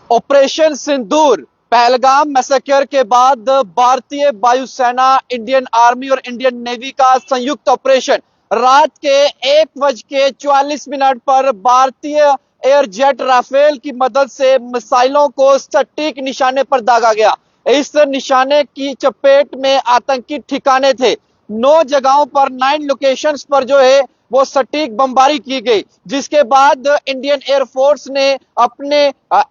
Operation सिंदूर Pahalgam massacre के बाद भारतीय वायुसेना, इंडियन आर्मी और इंडियन नेवी का संयुक्त ऑपरेशन रात के 1:44 पर भारतीय एयर जेट राफेल की मदद से मिसाइलों को सटीक निशाने पर दागा गया। इस निशाने की चपेट में आतंकी ठिकाने थे। 9 जगहों पर 9 लोकेशंस पर जो है वो सटीक बमबारी की गई, जिसके बाद इंडियन एयरफोर्स ने अपने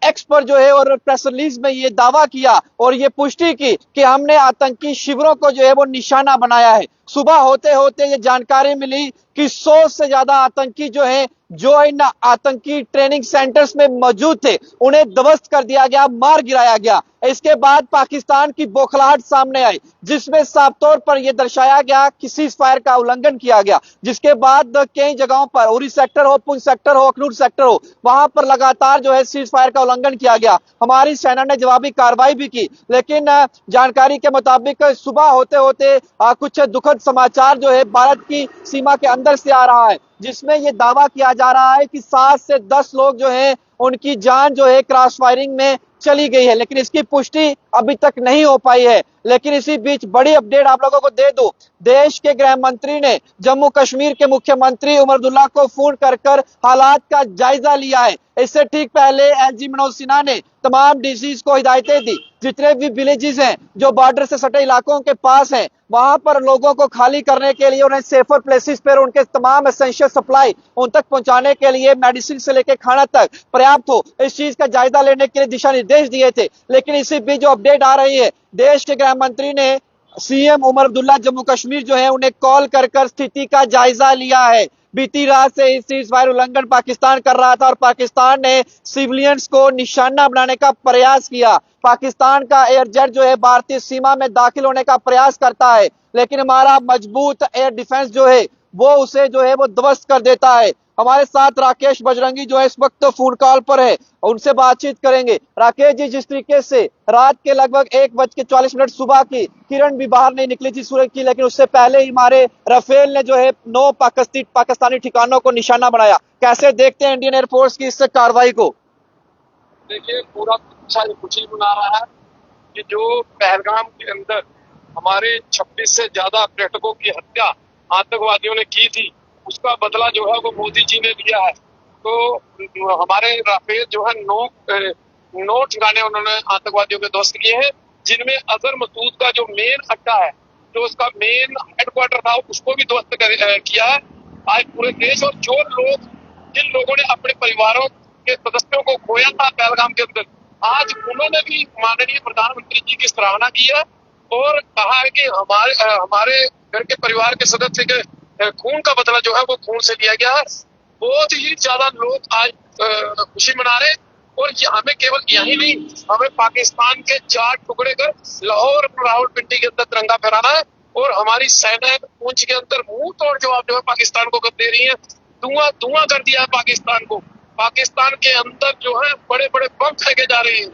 एक्स पर जो है और प्रेस रिलीज में ये दावा किया और ये पुष्टि की कि हमने आतंकी शिविरों को जो है वो निशाना बनाया है। सुबह होते होते ये जानकारी मिली कि 100 से ज्यादा आतंकी जो है जो इन आतंकी ट्रेनिंग सेंटर्स में मौजूद थे उन्हें ध्वस्त कर दिया गया, मार गिराया गया। इसके बाद पाकिस्तान की बौखलाहट सामने आई, जिसमें साफ तौर पर यह दर्शाया गया कि सीज फायर का उल्लंघन किया गया। जिसके बाद कई जगहों पर उरी सेक्टर हो, पुंछ सेक्टर हो, अखनूर सेक्टर हो, वहां पर लगातार जो है सीज फायर का उल्लंघन किया गया। हमारी सेना ने जवाबी कार्रवाई भी की, लेकिन जानकारी के मुताबिक सुबह होते होते कुछ दुखद समाचार जो है भारत की सीमा के अंदर से आ रहा है, जिसमें यह दावा किया जा रहा है कि 7 से 10 लोग जो हैं उनकी जान जो है क्रॉस फायरिंग में चली गई है, लेकिन इसकी पुष्टि अभी तक नहीं हो पाई है। लेकिन इसी बीच बड़ी अपडेट आप लोगों को दे दूं, देश के गृह मंत्री ने जम्मू कश्मीर के मुख्यमंत्री उमर अब्दुल्ला को फोन कर हालात का जायजा लिया है। इससे ठीक पहले एसजी मनोज सिन्हा ने तमाम डीसीज को हिदायतें दी, जितने भी विलेजेस हैं जो बॉर्डर से सटे इलाकों के पास हैं, वहां पर लोगों को खाली करने के लिए, उन्हें सेफर प्लेसेस पर उनके तमाम एसेंशियल सप्लाई उन तक पहुंचाने के लिए, मेडिसिन से लेकर खाना तक पर्याप्त हो, इस चीज का जायजा लेने के लिए दिशा निर्देश दिए थे। लेकिन इसी बीच जो अपडेट आ रही है, देश के गृह मंत्री ने सीएम उमर अब्दुल्ला जम्मू कश्मीर जो है उन्हें कॉल कर स्थिति का जायजा लिया है। बीती रात से इस सीज फायर उल्लंघन पाकिस्तान कर रहा था और पाकिस्तान ने सिविलियंस को निशाना बनाने का प्रयास किया। पाकिस्तान का एयर जेट जो है भारतीय सीमा में दाखिल होने का प्रयास करता है, लेकिन हमारा मजबूत एयर डिफेंस जो है वो उसे जो है वो ध्वस्त कर देता है। हमारे साथ राकेश बजरंगी जो है इस वक्त फोन कॉल पर है, उनसे बातचीत करेंगे। राकेश जी, जिस तरीके से रात के लगभग 1:44 सुबह की किरण भी बाहर नहीं निकली थी सूरज की, लेकिन उससे पहले ही हमारे राफेल ने जो है 9 पाकिस्तानी ठिकानों को निशाना बनाया, कैसे देखते हैं इंडियन एयरफोर्स की इस कार्रवाई को? देखिए, पूरा अच्छा खुशी मना रहा है कि जो पहलगाम के अंदर हमारे 26 से ज्यादा पर्यटकों की हत्या आतंकवादियों ने की थी, उसका बदला जो है वो मोदी जी ने लिया है। तो हमारे राफेल जो है 9 ठिकाने उन्होंने आतंकवादियों के ध्वस्त किए हैं, जिनमें अजहर मसूद का जो मेन अड्डा है, जो उसका मेन हेडक्वार्टर था, उसको भी ध्वस्त किया है। आज पूरे देश और जो लोग, जिन लोगों ने अपने परिवारों के सदस्यों को खोया था पहलगाम के अंदर, आज उन्होंने भी माननीय प्रधानमंत्री जी की सराहना की है और कहा है कि हमारे घर के परिवार के सदस्य के खून का बदला जो है वो खून से लिया गया है। बहुत ही ज्यादा लोग आज खुशी मना रहे हैं और हमें केवल यही नहीं, हमें पाकिस्तान के 4 टुकड़े कर लाहौर और रावलपिंडी के अंदर तिरंगा फहराना है और हमारी सेना पूंछ के अंदर मुंह तोड़ जवाब जो है पाकिस्तान को दे रही है। धुआं धुआं कर दिया है पाकिस्तान को। पाकिस्तान के अंदर जो है बड़े बड़े बम फेंके जा रहे हैं।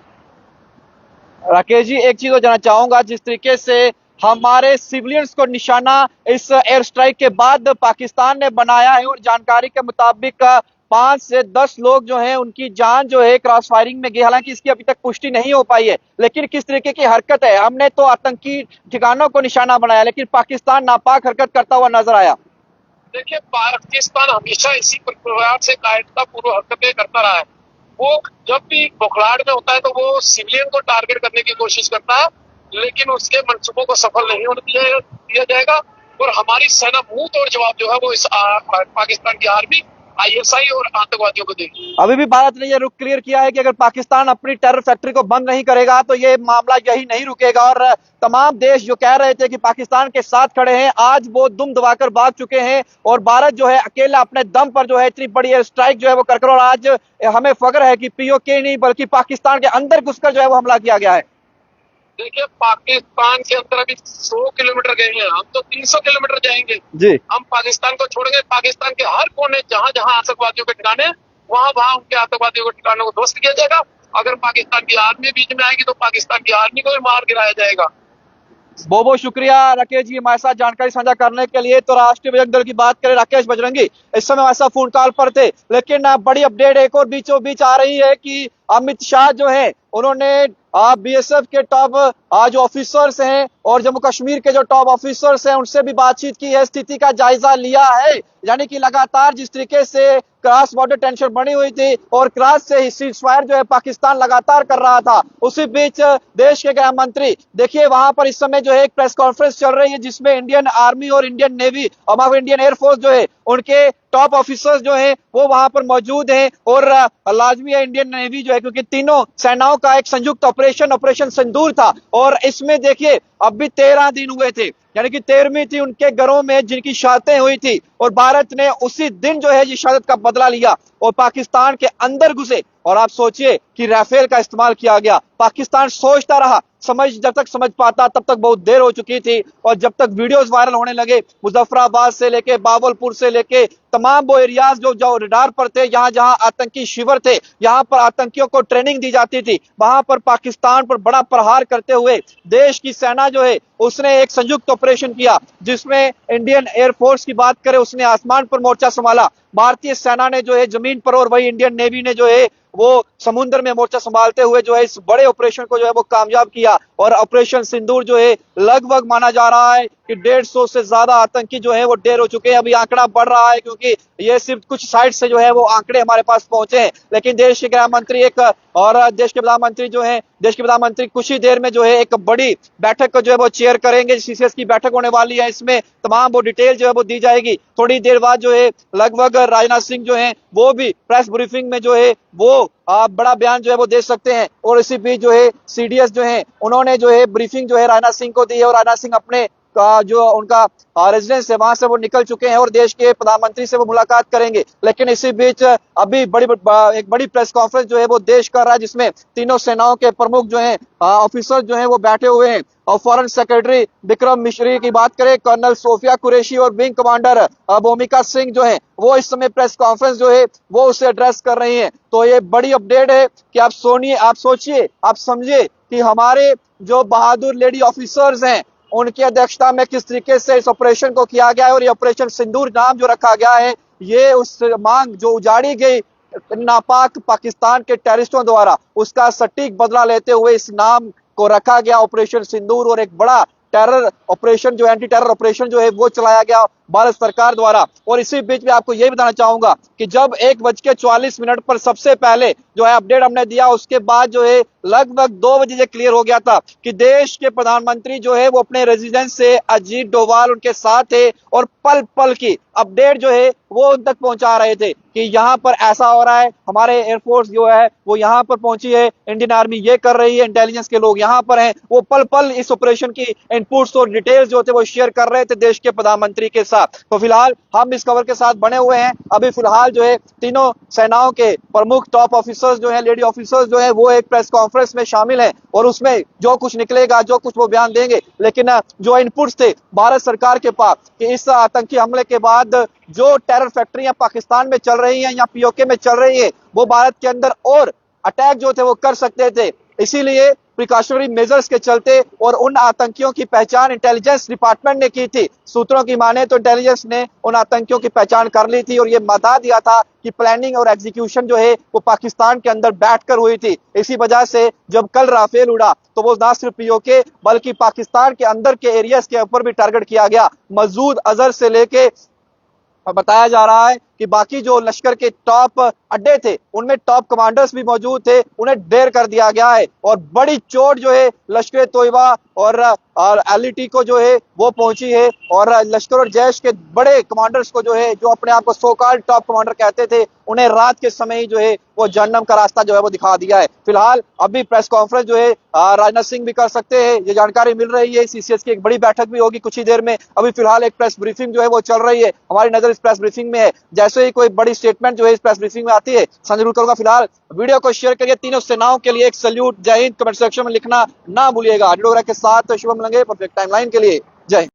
राकेश जी, एक चीज और जानना चाहूंगा, जिस तरीके से हमारे सिविलियंस को निशाना इस एयर स्ट्राइक के बाद पाकिस्तान ने बनाया है और जानकारी के मुताबिक 5 से 10 लोग जो हैं उनकी जान जो है क्रॉस फायरिंग में गई, हालांकि इसकी अभी तक पुष्टि नहीं हो पाई है, लेकिन किस तरीके की हरकत है? हमने तो आतंकी ठिकानों को निशाना बनाया, लेकिन पाकिस्तान नापाक हरकत करता हुआ नजर आया। देखिए, पाकिस्तान हमेशा इसी प्रकार से कायरता पूर्व हरकतें करता रहा है। वो जब भी बौखलाहट में होता है तो वो सिविलियन को टारगेट करने की कोशिश करता है, लेकिन उसके मंसूबों को सफल नहीं होने दिया जाएगा और हमारी सेना मुंह तोड़ जवाब जो है वो इस पाकिस्तान की आर्मी, आईएसआई और आतंकवादियों को देगी। अभी भी भारत ने यह रुख क्लियर किया है कि अगर पाकिस्तान अपनी टेरर फैक्ट्री को बंद नहीं करेगा तो ये मामला यही नहीं रुकेगा, और तमाम देश जो कह रहे थे कि पाकिस्तान के साथ खड़े हैं, आज वो दुम दबाकर भाग चुके हैं और भारत जो है अकेला अपने दम पर जो है इतनी बड़ी एयर स्ट्राइक जो है वो कर और आज हमें फख्र है कि पीओके नहीं बल्कि पाकिस्तान के अंदर घुसकर जो है वो हमला किया गया है। देखिए, पाकिस्तान के अंदर अभी 100 किलोमीटर गए हैं, हम तो 300 किलोमीटर जाएंगे जी। हम पाकिस्तान को छोड़ेंगे। पाकिस्तान के हर कोने जहां जहां आतंकवादियों के ठिकाने, वहां वहां उनके आतंकवादियों के ठिकानों को ध्वस्त किया जाएगा। अगर पाकिस्तान की आर्मी बीच में आएगी तो पाकिस्तान की आर्मी को भी मार गिराया जाएगा। बहुत बहुत शुक्रिया राकेश जी हमारे साथ जानकारी साझा करने के लिए। तो राष्ट्रीय बजरंग दल की बात करें, राकेश बजरंगी इस समय हमारे साथ फोन कॉल पर थे, लेकिन बड़ी अपडेट एक और बीचों बीच आ रही है कि अमित शाह जो है उन्होंने बीएसएफ के टॉप जो ऑफिसर्स हैं और जम्मू कश्मीर के जो टॉप ऑफिसर्स हैं उनसे भी बातचीत की है, स्थिति का जायजा लिया है। यानी कि लगातार जिस तरीके से क्रॉस बॉर्डर टेंशन बनी हुई थी और क्रॉस से ही सीज फायर जो है पाकिस्तान लगातार कर रहा था, उसी बीच देश के गृह मंत्री देखिए वहां पर इस समय जो है एक प्रेस कॉन्फ्रेंस चल रही है जिसमें इंडियन आर्मी और इंडियन नेवी और इंडियन एयरफोर्स जो है उनके टॉप ऑफिसर्स जो हैं वो वहां पर मौजूद हैं। और लाजमी है इंडियन नेवी जो है, क्योंकि तीनों सेनाओं का एक संयुक्त ऑपरेशन सिंदूर था और इसमें देखिए अब भी 13 दिन हुए थे, यानी कि 13वीं थी उनके घरों में जिनकी शहादतें हुई थी और भारत ने उसी दिन जो है ये शहादत का बदला लिया और पाकिस्तान के अंदर घुसे। और आप सोचिए कि राफेल का इस्तेमाल किया गया। पाकिस्तान सोचता रहा, जब तक समझ पाता तब तक बहुत देर हो चुकी थी। और जब तक वीडियोस वायरल होने लगे मुजफ्फराबाद से लेके बावलपुर से लेके तमाम वो एरियाज जो रडार पर थे, जहां जहां आतंकी शिविर थे, यहां पर आतंकियों को ट्रेनिंग दी जाती थी, वहां पर पाकिस्तान पर बड़ा प्रहार करते हुए देश की सेना जो है उसने एक संयुक्त ऑपरेशन किया जिसमें इंडियन एयरफोर्स की बात करें उसने आसमान पर मोर्चा संभाला, भारतीय सेना ने जो है जमीन पर, और वही इंडियन नेवी ने जो है वो समुद्र में मोर्चा संभालते हुए जो है इस बड़े ऑपरेशन को जो है वो कामयाब किया। और ऑपरेशन सिंदूर जो है लगभग माना जा रहा है कि 150 से ज्यादा आतंकी जो है वो ढेर हो चुके हैं। अभी आंकड़ा बढ़ रहा है क्योंकि ये सिर्फ कुछ साइट से जो है वो आंकड़े हमारे पास पहुंचे हैं, लेकिन देश के गृह मंत्री देश के प्रधानमंत्री जो है, देश के प्रधानमंत्री कुछ ही देर में जो है एक बड़ी बैठक को जो है वो चेयर करेंगे। सीसीएस की बैठक होने वाली है, इसमें तमाम वो डिटेल जो है वो दी जाएगी। थोड़ी देर बाद जो है लगभग राजनाथ सिंह जो है वो भी प्रेस ब्रीफिंग में जो है वो आप बड़ा बयान जो है वो दे सकते हैं। और इसी बीच जो है सीडीएस जो है उन्होंने जो है ब्रीफिंग जो है राजनाथ सिंह को दी है और राजनाथ सिंह अपने जो उनका रेजिडेंस है वहां से वो निकल चुके हैं और देश के प्रधानमंत्री से वो मुलाकात करेंगे। लेकिन इसी बीच अभी एक बड़ी प्रेस कॉन्फ्रेंस जो है वो देश कर रहा है जिसमें तीनों सेनाओं के प्रमुख जो हैं ऑफिसर जो हैं वो बैठे हुए हैं। और फॉरेन सेक्रेटरी विक्रम मिश्री की बात करें, कर्नल सोफिया कुरैशी और विंग कमांडर भूमिका सिंह जो है वो इस समय प्रेस कॉन्फ्रेंस जो है वो उसे एड्रेस कर रही हैं। तो ये बड़ी अपडेट है कि आप सोचिए, आप समझिए कि हमारे जो बहादुर लेडी ऑफिसर्स हैं उनकी अध्यक्षता में किस तरीके से इस ऑपरेशन को किया गया है। और ये ऑपरेशन सिंदूर नाम जो रखा गया है ये उस मांग जो उजाड़ी गई नापाक पाकिस्तान के टेररिस्टों द्वारा उसका सटीक बदला लेते हुए इस नाम को रखा गया ऑपरेशन सिंदूर। और एक बड़ा टेरर ऑपरेशन जो एंटी टेरर ऑपरेशन जो है वो चलाया गया भारत सरकार द्वारा। और इसी बीच में आपको यह बताना चाहूंगा कि जब 1:44 पर सबसे पहले जो है अपडेट हमने दिया, उसके बाद जो है लगभग 2 बजे क्लियर हो गया था कि देश के प्रधानमंत्री जो है वो अपने रेजिडेंस से अजीत डोभाल उनके साथ थे और पल पल की अपडेट जो है वो उन तक पहुंचा रहे थे कि यहाँ पर ऐसा हो रहा है, हमारे एयरफोर्स जो है वो यहाँ पर पहुंची है, इंडियन आर्मी ये कर रही है, इंटेलिजेंस के लोग यहाँ पर हैं। वो पल पल इस ऑपरेशन की इनपुट्स और डिटेल्स जो थे वो शेयर कर रहे थे देश के प्रधानमंत्री के साथ। तो फिलहाल हम इस खबर के साथ बने हुए हैं। अभी फिलहाल जो है तीनों सेनाओं के प्रमुख टॉप ऑफिसर्स जो है, लेडी ऑफिसर्स जो है वो एक प्रेस कॉन्फ्रेंस में शामिल हैं और उसमें जो कुछ निकलेगा, जो कुछ वो बयान देंगे। लेकिन जो इनपुट्स थे भारत सरकार के पास कि इस आतंकी हमले के बाद जो टेरर फैक्ट्रियां पाकिस्तान में चल रही हैं या पीओके में चल रही है वो भारत के अंदर और अटैक जो थे वो कर सकते थे, इसीलिए प्रिकॉशनरी मेजर्स के चलते और उन आतंकियों की पहचान इंटेलिजेंस डिपार्टमेंट ने की थी। सूत्रों की माने तो इंटेलिजेंस ने उन आतंकियों की पहचान कर ली थी और ये बता दिया था कि प्लानिंग और एग्जीक्यूशन जो है वो पाकिस्तान के अंदर बैठकर हुई थी। इसी वजह से जब कल राफेल उड़ा तो वो ना सिर्फ पीओके बल्कि पाकिस्तान के अंदर के एरियाज के ऊपर भी टारगेट किया गया। मसूद अजहर से लेके बताया जा रहा है कि बाकी जो लश्कर के टॉप अड्डे थे उनमें टॉप कमांडर्स भी मौजूद थे, उन्हें ढेर कर दिया गया है। और बड़ी चोट जो है लश्कर तोयबा और एलईटी को जो है वो पहुंची है और लश्कर और जैश के बड़े कमांडर्स को जो है, जो अपने आप को सो कॉल्ड टॉप कमांडर कहते थे, उन्हें रात के समय ही जो है वो जहन्नम का रास्ता जो है वो दिखा दिया है। फिलहाल अभी प्रेस कॉन्फ्रेंस जो है राजनाथ सिंह भी कर सकते हैं, ये जानकारी मिल रही है। सीसीएस की एक बड़ी बैठक भी होगी कुछ ही देर में। अभी फिलहाल एक प्रेस ब्रीफिंग जो है वो चल रही है, हमारी नजर इस प्रेस ब्रीफिंग में है। जैसे ही कोई बड़ी स्टेटमेंट जो है इस प्रेस ब्रीफिंग में आती है जरूर करूंगा। फिलहाल वीडियो को शेयर करिए, तीनों सेनाओं के लिए एक सल्यूट, जय हिंद कमेंट सेक्शन में लिखना ना भूलिएगा। के साथ शुभम लंगे परफेक्ट टाइमलाइन के लिए जय हिंद।